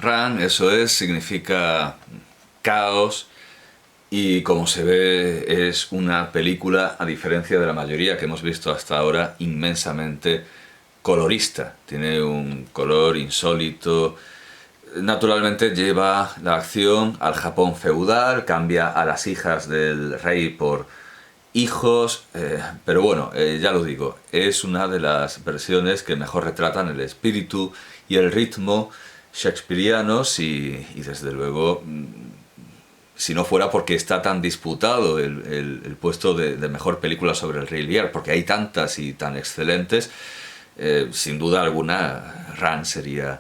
Run, eso es, significa caos y como se ve es una película, a diferencia de la mayoría que hemos visto hasta ahora, inmensamente colorista. Tiene un color insólito. Naturalmente lleva la acción al Japón feudal, cambia a las hijas del rey por hijos, pero bueno, ya lo digo, es una de las versiones que mejor retratan el espíritu y el ritmo shakespearianos y desde luego, si no fuera porque está tan disputado el puesto de mejor película sobre el Rey Lear, porque hay tantas y tan excelentes, sin duda alguna Ran sería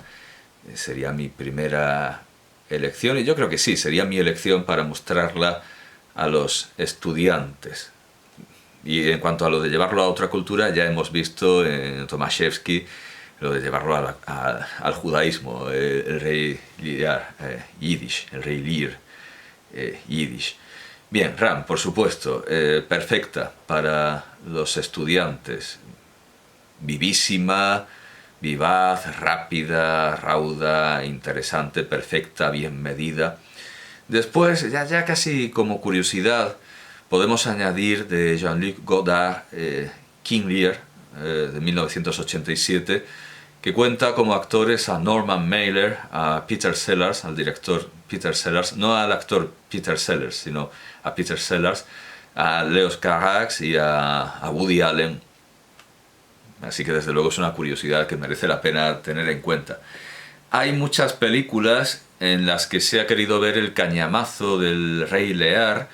mi primera elección y yo creo que sí, sería mi elección para mostrarla a los estudiantes. Y en cuanto a lo de llevarlo a otra cultura, ya hemos visto en Tomaszewski lo de llevarlo al judaísmo, el rey Lear, Yiddish, el rey Lear, Yiddish. Bien, Ram, por supuesto, perfecta para los estudiantes, vivísima, vivaz, rápida, rauda, interesante, perfecta, bien medida. Después, ya casi como curiosidad, podemos añadir de Jean-Luc Godard, King Lear, de 1987, que cuenta como actores a Norman Mailer, a Peter Sellers, al director Peter Sellers, no al actor Peter Sellers, sino a Peter Sellers, a Leos Carax y a Woody Allen. Así que desde luego es una curiosidad que merece la pena tener en cuenta. Hay muchas películas en las que se ha querido ver el cañamazo del rey Lear,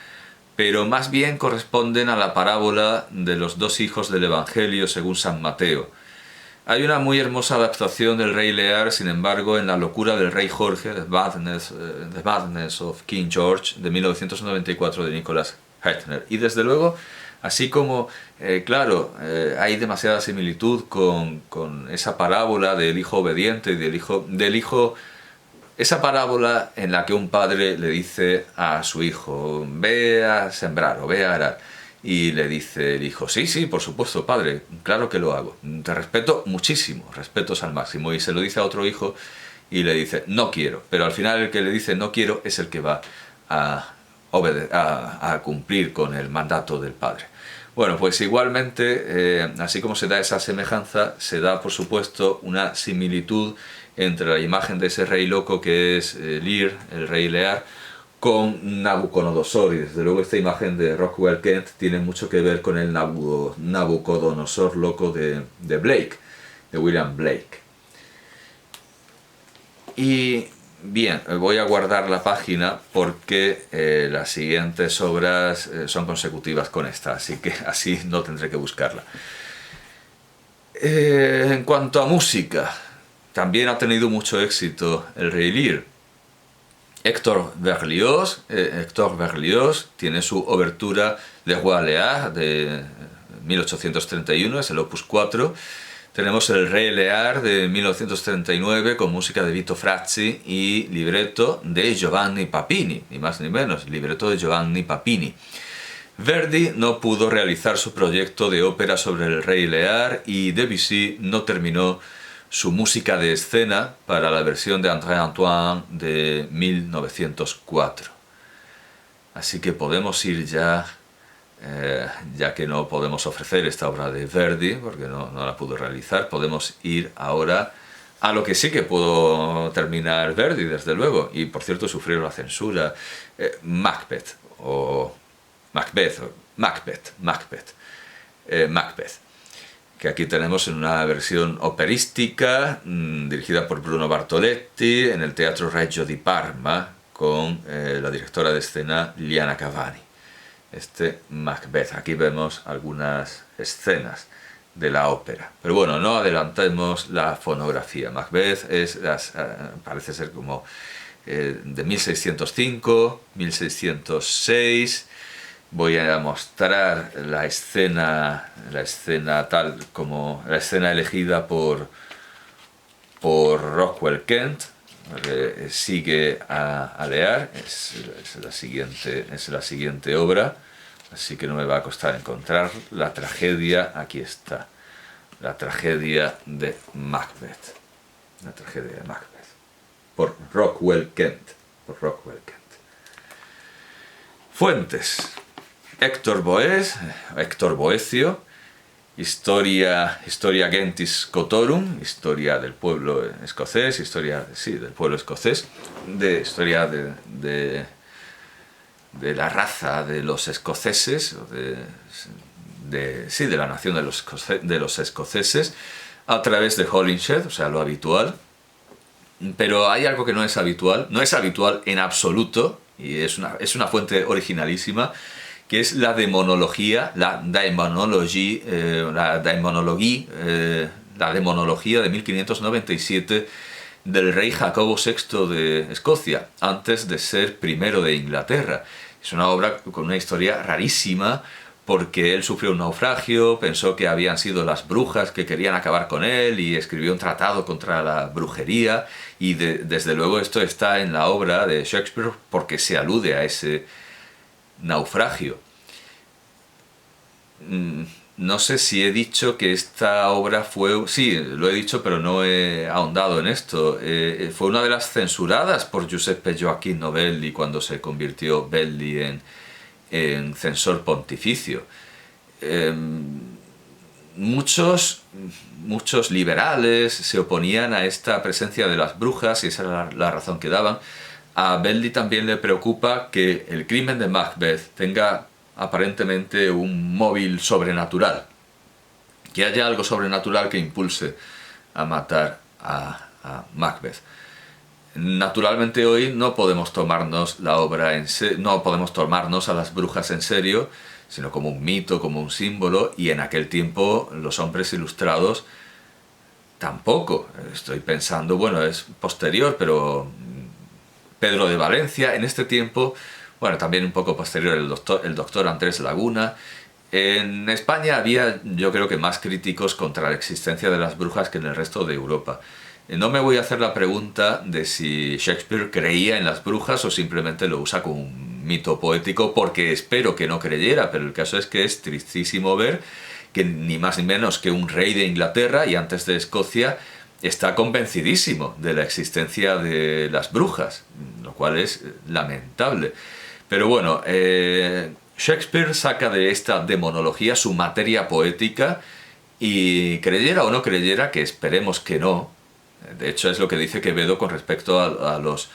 pero más bien corresponden a la parábola de los dos hijos del Evangelio según San Mateo. Hay una muy hermosa adaptación del Rey Lear, sin embargo, en La locura del rey Jorge, The Madness of King George, de 1994, de Nicholas Hytner. Y desde luego, así como, hay demasiada similitud con esa parábola del hijo obediente y del hijo, esa parábola en la que un padre le dice a su hijo, ve a sembrar o ve a arar. Y le dice el hijo, sí, por supuesto, padre, claro que lo hago. Te respeto muchísimo, respetos al máximo. Y se lo dice a otro hijo y le dice, no quiero. Pero al final el que le dice no quiero es el que va a cumplir con el mandato del padre. Bueno, pues igualmente, así como se da esa semejanza, se da por supuesto una similitud entre la imagen de ese rey loco que es Lear, el rey Lear, con Nabucodonosor, y desde luego esta imagen de Rockwell Kent tiene mucho que ver con el Nabucodonosor loco de Blake, de William Blake. Y bien, voy a guardar la página porque las siguientes obras son consecutivas con esta, así que así no tendré que buscarla. En cuanto a música, también ha tenido mucho éxito el Rey Lear. Héctor Berlioz tiene su obertura de Roi Lear de 1831, es el opus 4. Tenemos el Rey Lear de 1939 con música de Vito Frazzi y libreto de Giovanni Papini, ni más ni menos, libreto de Giovanni Papini. Verdi no pudo realizar su proyecto de ópera sobre el Rey Lear y Debussy no terminó su música de escena para la versión de André Antoine de 1904. Así que podemos ir ya que no podemos ofrecer esta obra de Verdi, porque no la pudo realizar, podemos ir ahora a lo que sí que pudo terminar Verdi, desde luego, y por cierto sufrió la censura, Macbeth, que aquí tenemos en una versión operística dirigida por Bruno Bartoletti en el Teatro Regio di Parma con la directora de escena Liana Cavani. Macbeth, aquí vemos algunas escenas de la ópera, pero bueno, no adelantemos la fonografía. Macbeth parece ser como de 1605, 1606. Voy a mostrar la escena tal como la escena elegida por Rockwell Kent, que sigue a Lear, es la siguiente obra, así que no me va a costar encontrar la tragedia. Aquí está, la tragedia de Macbeth, por Rockwell Kent. Por Rockwell Kent. Fuentes. Héctor Boecio, Historia Gentis Scotorum, historia del pueblo escocés, historia de la raza de los escoceses, de la nación de los escoceses, a través de Holinshed, o sea, lo habitual. Pero hay algo que no es habitual en absoluto, y es una fuente originalísima, que es la demonología, la demonología de 1597 del rey Jacobo VI de Escocia, antes de ser primero de Inglaterra. Es una obra con una historia rarísima, porque él sufrió un naufragio, pensó que habían sido las brujas que querían acabar con él y escribió un tratado contra la brujería, y desde luego esto está en la obra de Shakespeare porque se alude a ese naufragio. No sé si he dicho que esta obra fue... Sí, lo he dicho, pero no he ahondado en esto. Fue una de las censuradas por Giuseppe Joachim Novelli cuando se convirtió Belli en censor pontificio. Muchos liberales se oponían a esta presencia de las brujas, y esa era la razón que daban. A Belli también le preocupa que el crimen de Macbeth tenga aparentemente un móvil sobrenatural, que haya algo sobrenatural que impulse a matar a Macbeth. Naturalmente hoy no podemos tomarnos la obra no podemos tomarnos a las brujas en serio, sino como un mito, como un símbolo, y en aquel tiempo los hombres ilustrados tampoco. Estoy pensando, bueno, es posterior, pero Pedro de Valencia, en este tiempo, bueno, también un poco posterior el doctor Andrés Laguna. En España había, yo creo que, más críticos contra la existencia de las brujas que en el resto de Europa. No me voy a hacer la pregunta de si Shakespeare creía en las brujas o simplemente lo usa como un mito poético, porque espero que no creyera, pero el caso es que es tristísimo ver que ni más ni menos que un rey de Inglaterra y antes de Escocia está convencidísimo de la existencia de las brujas, lo cual es lamentable. Pero bueno, Shakespeare saca de esta demonología su materia poética, y creyera o no creyera, que esperemos que no. De hecho, es lo que dice Quevedo con respecto a los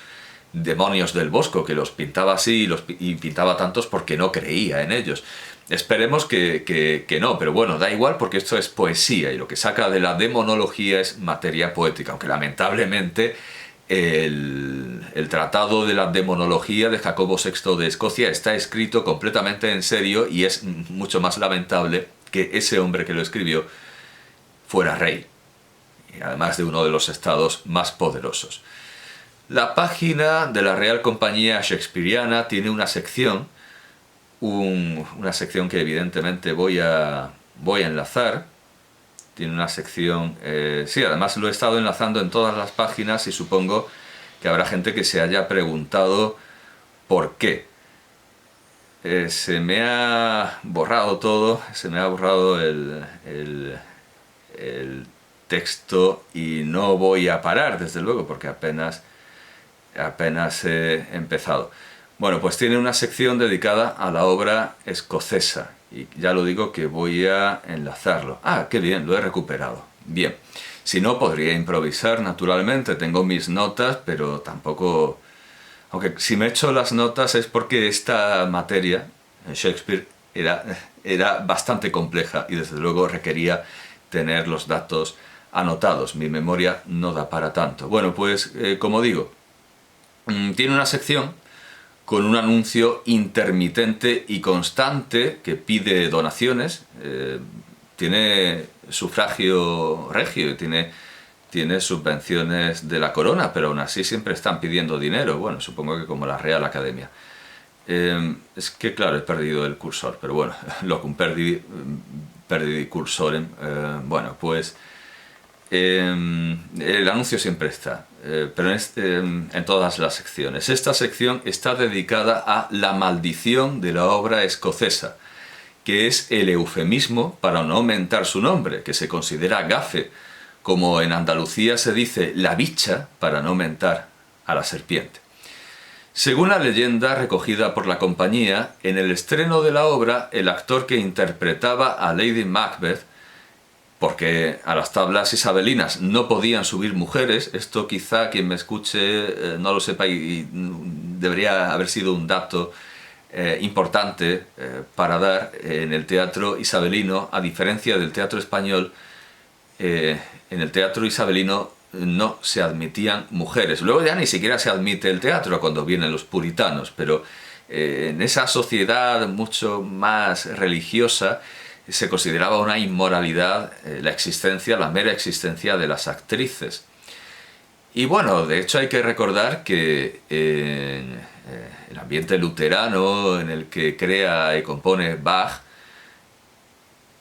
demonios del Bosco, que los pintaba así y pintaba tantos porque no creía en ellos. Esperemos que no, pero bueno, da igual, porque esto es poesía y lo que saca de la demonología es materia poética, aunque lamentablemente el tratado de la demonología de Jacobo VI de Escocia está escrito completamente en serio, y es mucho más lamentable que ese hombre que lo escribió fuera rey, y además de uno de los estados más poderosos. La página de la Real Compañía Shakespeariana tiene una sección, una sección que evidentemente voy a enlazar. Tiene una sección... sí, además lo he estado enlazando en todas las páginas, y supongo que habrá gente que se haya preguntado por qué. Se me ha borrado todo, se me ha borrado el texto, y no voy a parar, desde luego, porque apenas he empezado. Bueno, pues tiene una sección dedicada a la obra escocesa, y ya lo digo que voy a enlazarlo. Ah, qué bien, lo he recuperado. Bien, si no, podría improvisar, naturalmente, tengo mis notas, pero tampoco... Aunque si me echo las notas es porque esta materia, Shakespeare, era bastante compleja, y desde luego requería tener los datos anotados. Mi memoria no da para tanto. Bueno, pues, como digo, tiene una sección con un anuncio intermitente y constante que pide donaciones. Tiene sufragio regio y tiene subvenciones de la corona, pero aún así siempre están pidiendo dinero. Bueno, supongo que como la Real Academia. Es que claro, he perdido el cursor, pero bueno, locum perdidi cursorem. Bueno, pues el anuncio siempre está, pero en todas las secciones. Esta sección está dedicada a la maldición de la obra escocesa, que es el eufemismo para no aumentar su nombre, que se considera gafe, como en Andalucía se dice la bicha para no aumentar a la serpiente. Según la leyenda recogida por la compañía, en el estreno de la obra, el actor que interpretaba a Lady Macbeth, porque a las tablas isabelinas no podían subir mujeres, esto quizá quien me escuche no lo sepa y debería haber sido un dato importante para dar en el teatro isabelino, a diferencia del teatro español, en el teatro isabelino no se admitían mujeres. Luego ya ni siquiera se admite el teatro cuando vienen los puritanos, pero en esa sociedad mucho más religiosa se consideraba una inmoralidad la mera existencia de las actrices. Y bueno, de hecho hay que recordar que en el ambiente luterano en el que crea y compone Bach,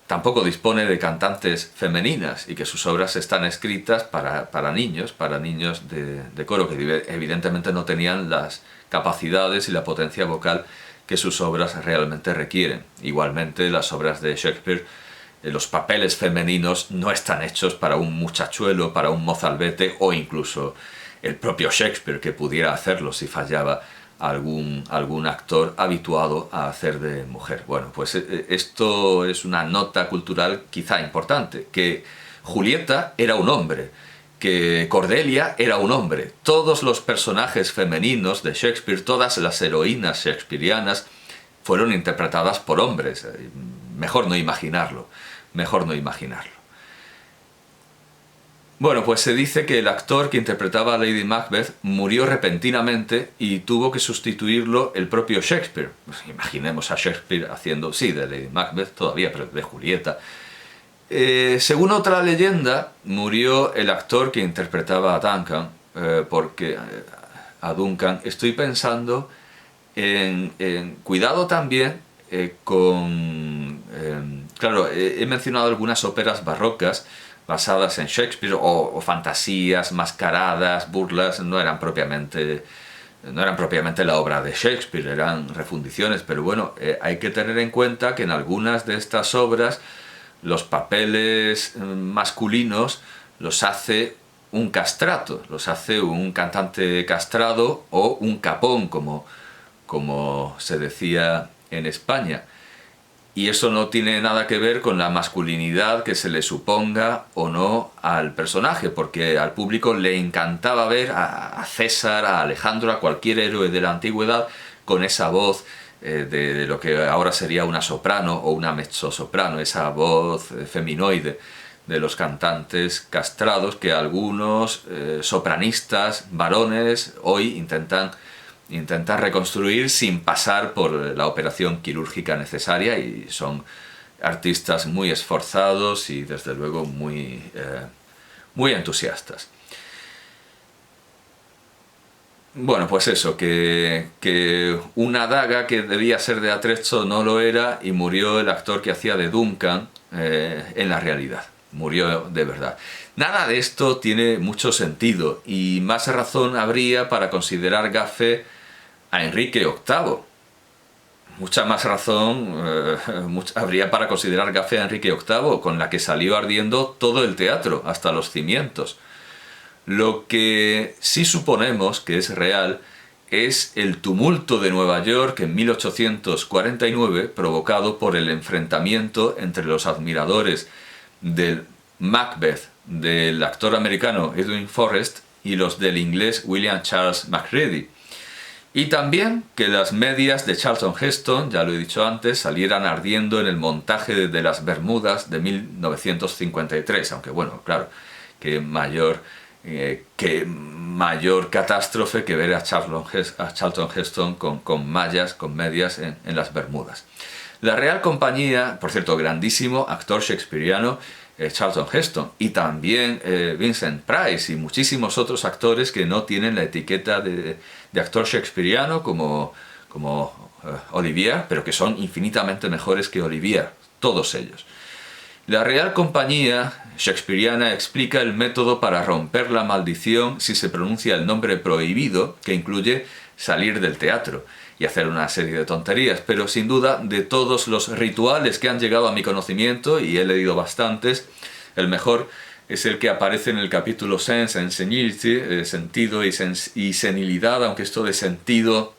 tampoco dispone de cantantes femeninas y que sus obras están escritas para niños de coro, que evidentemente no tenían las capacidades y la potencia vocal que sus obras realmente requieren. Igualmente, las obras de Shakespeare, los papeles femeninos no están hechos para un muchachuelo, para un mozalbete o incluso el propio Shakespeare, que pudiera hacerlo si fallaba algún actor habituado a hacer de mujer. Bueno, pues esto es una nota cultural quizá importante, que Julieta era un hombre, que Cordelia era un hombre. Todos los personajes femeninos de Shakespeare, todas las heroínas shakespearianas, fueron interpretadas por hombres. Mejor no imaginarlo, mejor no imaginarlo. Bueno, pues se dice que el actor que interpretaba a Lady Macbeth murió repentinamente y tuvo que sustituirlo el propio Shakespeare. Pues imaginemos a Shakespeare haciendo, sí, de Lady Macbeth todavía, pero de Julieta. Según otra leyenda, murió el actor que interpretaba a Duncan, a Duncan. Estoy pensando en cuidado también claro, he mencionado algunas óperas barrocas basadas en Shakespeare o fantasías, mascaradas, burlas, no eran propiamente la obra de Shakespeare, eran refundiciones, pero bueno, hay que tener en cuenta que en algunas de estas obras los papeles masculinos los hace un castrato, los hace un cantante castrado o un capón, como se decía en España. Y eso no tiene nada que ver con la masculinidad que se le suponga o no al personaje, porque al público le encantaba ver a César, a Alejandro, a cualquier héroe de la antigüedad con esa voz de lo que ahora sería una soprano o una mezzosoprano, esa voz feminoide de los cantantes castrados que algunos sopranistas varones hoy intentan reconstruir sin pasar por la operación quirúrgica necesaria, y son artistas muy esforzados y desde luego muy entusiastas. Bueno, pues eso, que una daga que debía ser de Atrezzo no lo era y murió el actor que hacía de Duncan en la realidad. Murió de verdad. Nada de esto tiene mucho sentido y más razón habría para considerar gafe a Enrique VIII. Mucha más razón habría para considerar gafe a Enrique VIII, con la que salió ardiendo todo el teatro, hasta los cimientos. Lo que sí suponemos que es real es el tumulto de Nueva York en 1849, provocado por el enfrentamiento entre los admiradores del Macbeth del actor americano Edwin Forrest y los del inglés William Charles Macready. Y también que las medias de Charlton Heston, ya lo he dicho antes, salieran ardiendo en el montaje de Las Bermudas de 1953, aunque bueno, claro, que mayor catástrofe que ver a Charlton Heston con mallas, con medias en Las Bermudas. La Real Compañía, por cierto, grandísimo actor shakespeariano, Charlton Heston, y también Vincent Price y muchísimos otros actores que no tienen la etiqueta de actor shakespeariano como Olivier, pero que son infinitamente mejores que Olivier, todos ellos. La Real Compañía shakespeariana explica el método para romper la maldición si se pronuncia el nombre prohibido, que incluye salir del teatro y hacer una serie de tonterías, pero sin duda de todos los rituales que han llegado a mi conocimiento, y he leído bastantes, el mejor es el que aparece en el capítulo Sense and Senility, sentido y senilidad, aunque esto de sentido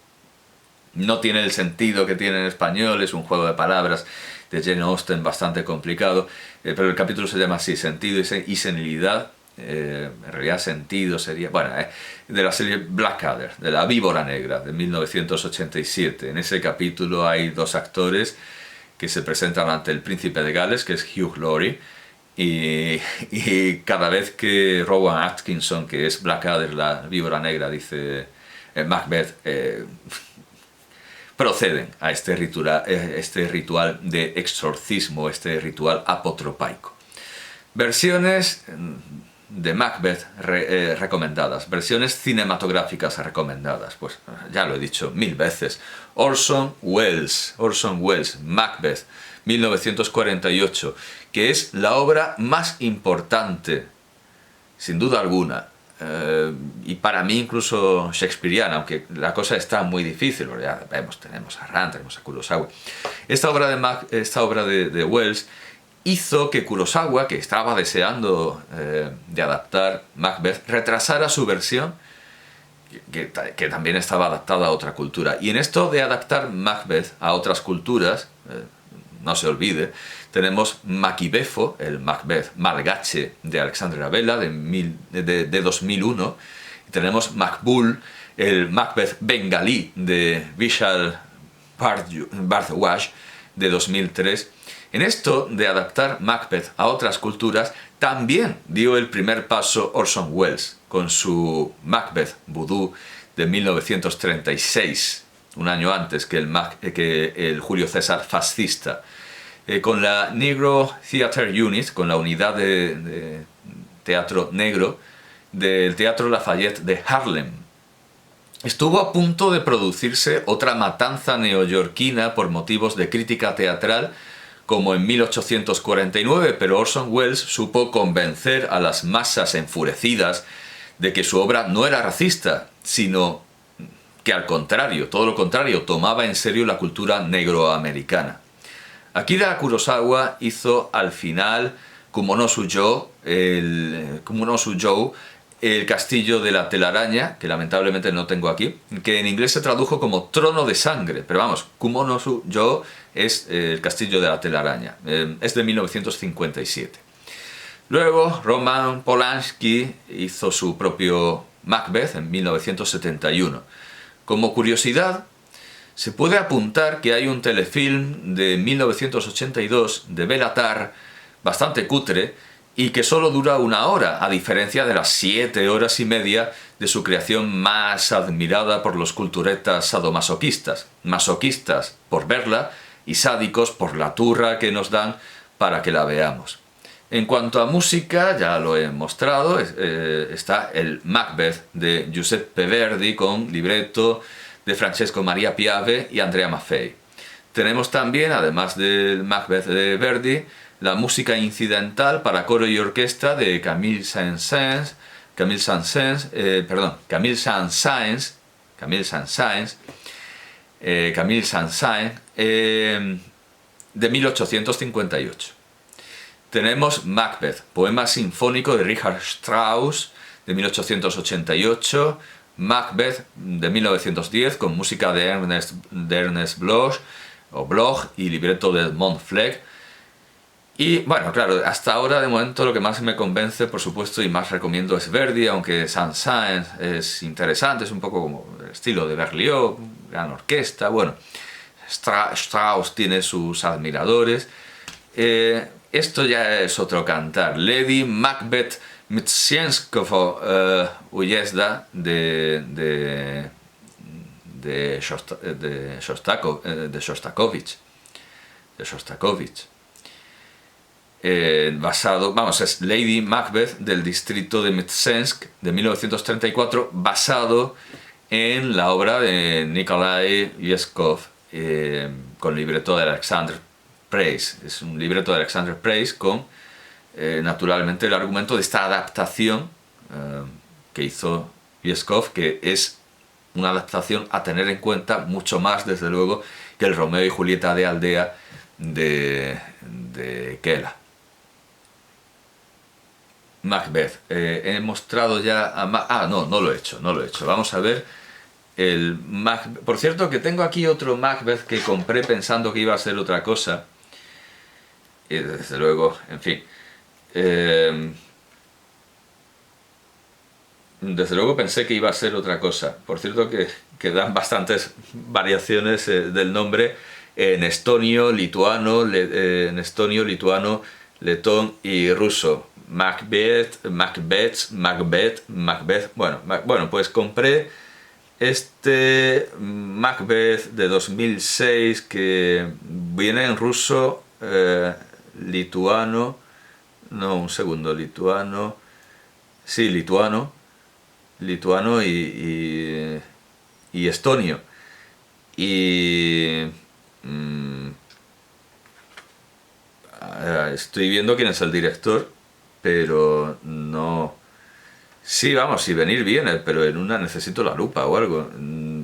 no tiene el sentido que tiene en español, es un juego de palabras de Jane Austen bastante complicado, pero el capítulo se llama así, sentido y senilidad. En realidad sentido sería, bueno, de la serie Blackadder, de la víbora negra, de 1987. En ese capítulo hay dos actores que se presentan ante el príncipe de Gales, que es Hugh Laurie, y cada vez que Rowan Atkinson, que es Blackadder, la víbora negra, dice Macbeth, proceden a este ritual de exorcismo, este ritual apotropaico. Versiones de Macbeth recomendadas, versiones cinematográficas recomendadas, pues ya lo he dicho 1000 veces. Orson Welles, Macbeth, 1948, que es la obra más importante, sin duda alguna, y para mí incluso shakespeariana, aunque la cosa está muy difícil, porque ya vemos, tenemos a Rand, tenemos a Kurosawa. Esta obra de Welles hizo que Kurosawa, que estaba deseando de adaptar Macbeth, retrasara su versión, que también estaba adaptada a otra cultura. Y en esto de adaptar Macbeth a otras culturas, no se olvide, tenemos Maquibefo, el Macbeth malgache de Alexandre Vela de 2001, y tenemos Macbull, el Macbeth bengalí de Vishal Bhardwaj de 2003. En esto de adaptar Macbeth a otras culturas, también dio el primer paso Orson Welles con su Macbeth Voodoo de 1936, un año antes que el Julio César fascista, con la Negro Theatre Unit, con la unidad de teatro negro del Teatro Lafayette de Harlem. Estuvo a punto de producirse otra matanza neoyorquina por motivos de crítica teatral, como en 1849, pero Orson Welles supo convencer a las masas enfurecidas de que su obra no era racista, sino que al contrario, todo lo contrario, tomaba en serio la cultura negroamericana. Akira Kurosawa hizo al final Kumono-Sujou, el castillo de la telaraña, que lamentablemente no tengo aquí, que en inglés se tradujo como Trono de Sangre, pero vamos, Kumono-Sujou es el castillo de la telaraña, es de 1957. Luego Roman Polanski hizo su propio Macbeth en 1971. Como curiosidad, se puede apuntar que hay un telefilm de 1982 de Béla Tarr, bastante cutre, y que solo dura 1 hora, a diferencia de las 7 horas y media de su creación más admirada por los culturetas sadomasoquistas, masoquistas por verla y sádicos por la turra que nos dan para que la veamos. En cuanto a música, ya lo he mostrado, está el Macbeth de Giuseppe Verdi con libreto de Francesco Maria Piave y Andrea Maffei. Tenemos también, además del Macbeth de Verdi, la música incidental para coro y orquesta de Camille Saint-Saëns, de 1858. Tenemos Macbeth, poema sinfónico de Richard Strauss, de 1888, Macbeth de 1910 con música de Ernest Bloch y libreto de Edmond Fleck. Y bueno, claro, hasta ahora de momento lo que más me convence, por supuesto, y más recomiendo es Verdi, aunque Saint-Saëns es interesante, es un poco como el estilo de Berlioz, gran orquesta, bueno, Strauss tiene sus admiradores. Esto ya es otro cantar. Lady Macbeth Mścieskowo Ujezda de Shostakovich. Es Lady Macbeth del distrito de Mtsensk de 1934, basado en la obra de Nikolai Yeskov, con libreto de Alexander Preis. Es un libreto de Alexander Preis con, naturalmente, el argumento de esta adaptación que hizo Yeskov, que es una adaptación a tener en cuenta mucho más, desde luego, que el Romeo y Julieta de Aldea de Kela. Macbeth. He mostrado ya a... no, no lo he hecho, no lo he hecho. Vamos a ver el Macbeth. Por cierto, que tengo aquí otro Macbeth que compré pensando que iba a ser otra cosa. Y desde luego, en fin. Desde luego pensé que iba a ser otra cosa. Por cierto que dan bastantes variaciones del nombre en estonio, lituano, letón y ruso. Macbeth, Macbeth, Macbeth, Macbeth. Bueno, pues compré este Macbeth de 2006 que viene en ruso, lituano, no, un segundo, lituano, sí, lituano y estonio. Y estoy viendo quién es el director, pero no... Sí, vamos, si venir viene, pero en una necesito la lupa o algo,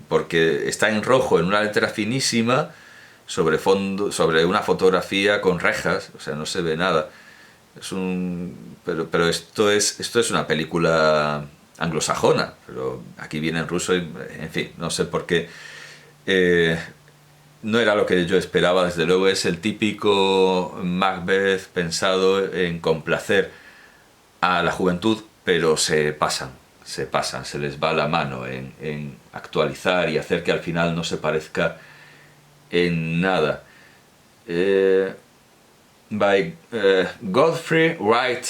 porque está en rojo, en una letra finísima, sobre fondo, sobre una fotografía con rejas, o sea, no se ve nada. Pero esto es una película anglosajona, pero aquí viene en ruso y, en fin, no sé por qué. No era lo que yo esperaba, desde luego es el típico Macbeth pensado en complacer a la juventud, pero se pasan, se les va la mano en actualizar y hacer que al final no se parezca en nada. By Godfrey Wright,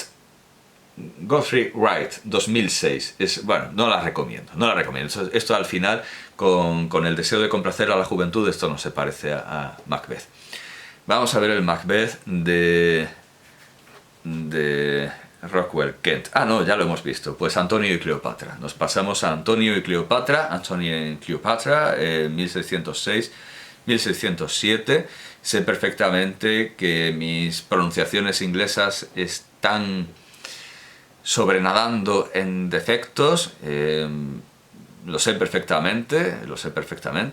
2006. Bueno, no la recomiendo, no la recomiendo. Esto al final, con el deseo de complacer a la juventud, esto no se parece a Macbeth. Vamos a ver el Macbeth de Rockwell Kent. Ah, no, ya lo hemos visto. Pues Antonio y Cleopatra. Nos pasamos a Antonio y Cleopatra. Antonio y Cleopatra, 1606-1607. Sé perfectamente que mis pronunciaciones inglesas están sobrenadando en defectos. Lo sé perfectamente.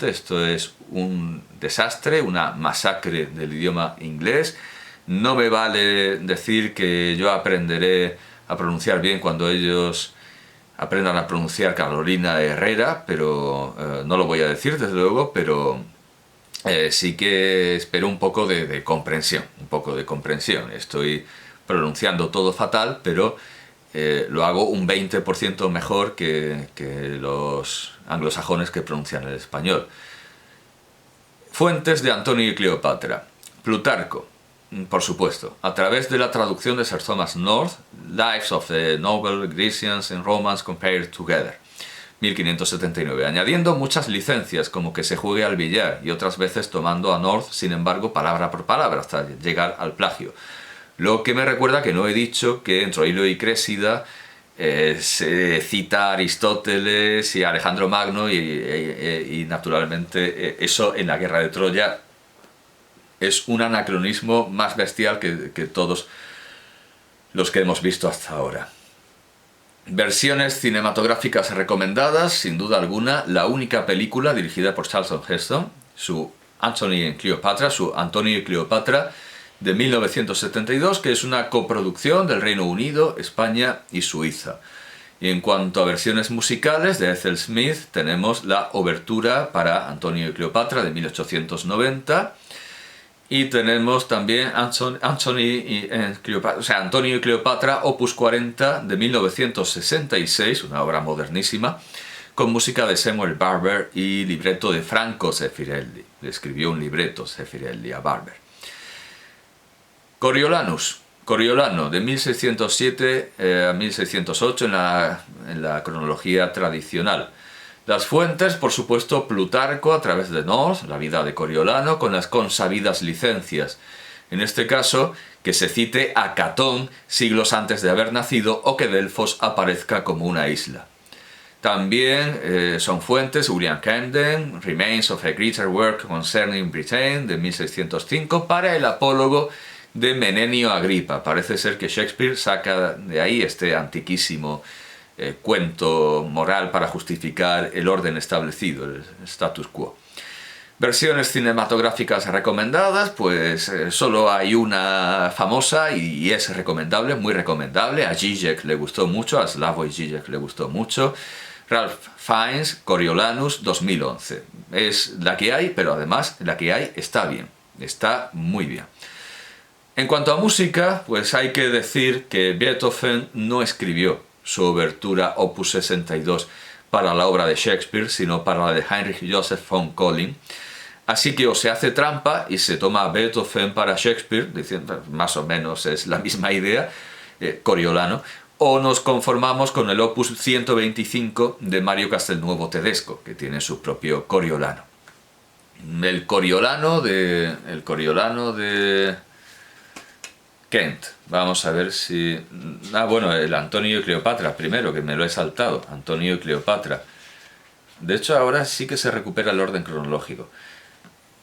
Esto es un desastre, una masacre del idioma inglés. No me vale decir que yo aprenderé a pronunciar bien cuando ellos aprendan a pronunciar Carolina Herrera, pero no lo voy a decir desde luego, pero sí que espero un poco de comprensión, Estoy pronunciando todo fatal, pero lo hago un 20% mejor que los anglosajones que pronuncian el español. Fuentes de Antonio y Cleopatra. Plutarco, por supuesto, a través de la traducción de Sir Thomas North, Lives of the Noble Grecians and Romans Compared Together, 1579, añadiendo muchas licencias como que se juegue al billar y otras veces tomando a North, sin embargo, palabra por palabra hasta llegar al plagio. Lo que me recuerda que no he dicho que en Troilo y Crésida se cita a Aristóteles y a Alejandro Magno y naturalmente eso en la guerra de Troya es un anacronismo más bestial que todos los que hemos visto hasta ahora. Versiones cinematográficas recomendadas, sin duda alguna, la única película dirigida por Charlton Heston, su Anthony y Cleopatra, de 1972, que es una coproducción del Reino Unido, España y Suiza. Y en cuanto a versiones musicales de Ethel Smith, tenemos la obertura para Antonio y Cleopatra de 1890, y tenemos también Antonio y Cleopatra, Opus 40 de 1966, una obra modernísima, con música de Samuel Barber y libreto de Franco Zeffirelli. Le escribió un libreto Zeffirelli a Barber. Coriolano, de 1607 a 1608 en la cronología tradicional. Las fuentes, por supuesto, Plutarco a través de North, la vida de Coriolano, con las consabidas licencias. En este caso, que se cite a Catón siglos antes de haber nacido o que Delfos aparezca como una isla. También son fuentes William Camden, Remains of a Greater Work Concerning Britain, de 1605, para el apólogo de Menenio Agripa. Parece ser que Shakespeare saca de ahí este antiquísimo cuento moral para justificar el orden establecido, el status quo. Versiones cinematográficas recomendadas, pues solo hay una famosa y es recomendable, muy recomendable. A Žižek le gustó mucho, a Slavoj Žižek le gustó mucho. Ralph Fiennes, Coriolanus, 2011. Es la que hay, pero además la que hay está bien, está muy bien. En cuanto a música, pues hay que decir que Beethoven no escribió su obertura Opus 62 para la obra de Shakespeare, sino para la de Heinrich Joseph von Collin. Así que o se hace trampa y se toma Beethoven para Shakespeare, diciendo más o menos es la misma idea, Coriolano, o nos conformamos con el Opus 125 de Mario Castelnuovo Tedesco, que tiene su propio Coriolano. El Coriolano de Kent. Vamos a ver si... bueno, el Antonio y Cleopatra primero, que me lo he saltado. Antonio y Cleopatra. De hecho, ahora sí que se recupera el orden cronológico.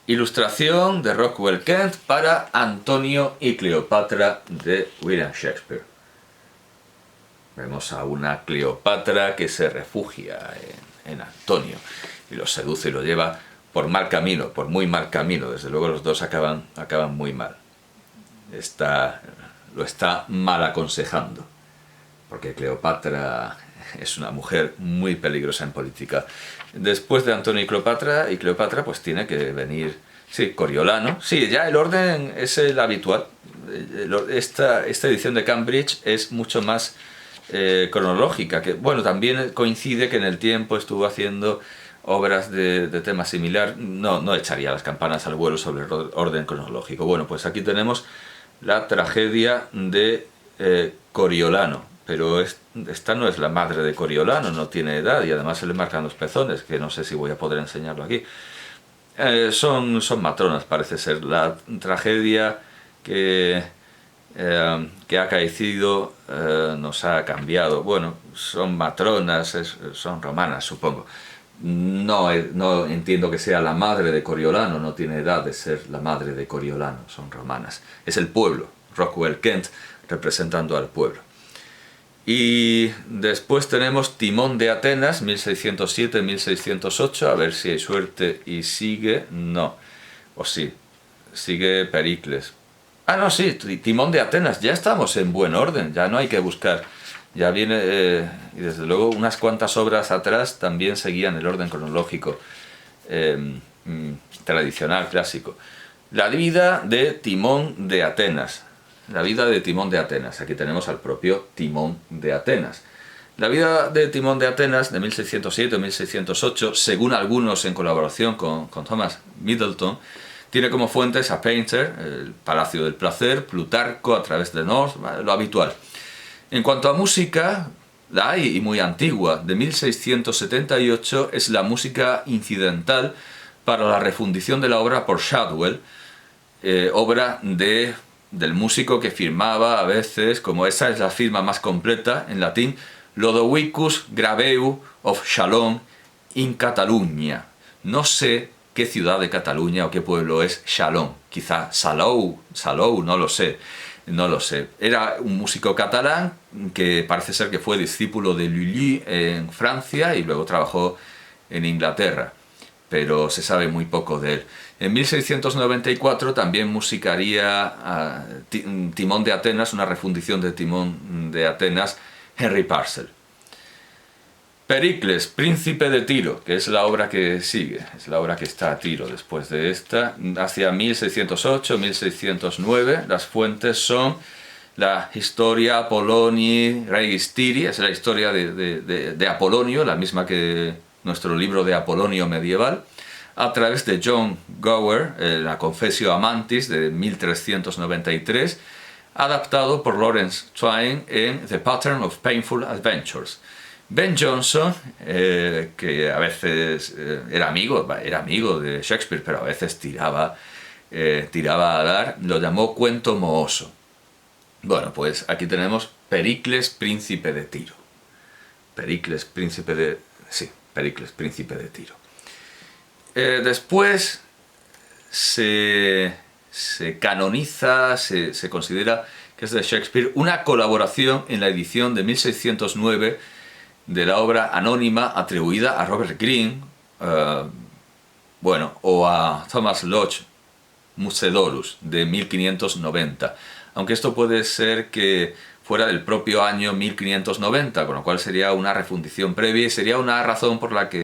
Ilustración de Rockwell Kent para Antonio y Cleopatra de William Shakespeare. Vemos a una Cleopatra que se refugia en Antonio y lo seduce y lo lleva por mal camino, por muy mal camino. Desde luego los dos acaban muy mal. Lo está mal aconsejando, porque Cleopatra es una mujer muy peligrosa en política. Después de Antonio y Cleopatra pues tiene que venir, sí, Coriolano. Sí, ya el orden es el habitual. Esta edición de Cambridge es mucho más cronológica, que bueno, también coincide que en el tiempo estuvo haciendo obras de tema similar. No echaría las campanas al vuelo sobre el orden cronológico. Bueno, pues aquí tenemos la tragedia de Coriolano, pero esta no es la madre de Coriolano, no tiene edad y además se le marcan los pezones, que no sé si voy a poder enseñarlo aquí. Son matronas, parece ser. La tragedia que ha acaecido nos ha cambiado. Bueno, son matronas, son romanas, supongo. No entiendo que sea la madre de Coriolano, no tiene edad de ser la madre de Coriolano, son romanas. Es el pueblo, Rockwell Kent representando al pueblo. Y después tenemos Timón de Atenas, 1607-1608, a ver si hay suerte y sigue, no, o sí, sigue Pericles. Ah, no, sí, Timón de Atenas, ya estamos en buen orden, ya no hay que buscar. Ya viene, y desde luego unas cuantas obras atrás también seguían el orden cronológico tradicional, clásico. La vida de Timón de Atenas. La vida de Timón de Atenas. Aquí tenemos al propio Timón de Atenas. La vida de Timón de Atenas de 1607-1608, según algunos en colaboración con Thomas Middleton, tiene como fuentes a Painter, el Palacio del Placer, Plutarco a través de North, lo habitual. En cuanto a música, la hay y muy antigua, de 1678, es la música incidental para la refundición de la obra por Shadwell, obra del músico que firmaba a veces, como esa es la firma más completa en latín, Lodovicus Graveu of Chalon in Catalunya. No sé qué ciudad de Cataluña o qué pueblo es Chalon, quizá Salou, no lo sé. No lo sé. Era un músico catalán que parece ser que fue discípulo de Lully en Francia y luego trabajó en Inglaterra, pero se sabe muy poco de él. En 1694 también musicaría Timón de Atenas, una refundición de Timón de Atenas, Henry Purcell. Pericles, príncipe de Tiro, que es la obra que sigue, es la obra que está a tiro después de esta, hacia 1608-1609. Las fuentes son la Historia Apollonii Registiri, es la historia de Apolonio, la misma que nuestro libro de Apolonio medieval, a través de John Gower, la Confessio Amantis de 1393, adaptado por Lawrence Twain en The Pattern of Painful Adventures. Ben Jonson, que a veces era amigo de Shakespeare, pero a veces tiraba a dar, lo llamó cuento mohoso. Bueno, pues aquí tenemos Pericles, príncipe de Tiro. Pericles, príncipe de Tiro. Después se canoniza, se considera que es de Shakespeare, una colaboración en la edición de 1609 de la obra anónima atribuida a Robert Greene, Bueno, o a Thomas Lodge Mucedorus de 1590, aunque esto puede ser que fuera del propio año 1590, con lo cual sería una refundición previa y sería una razón por la que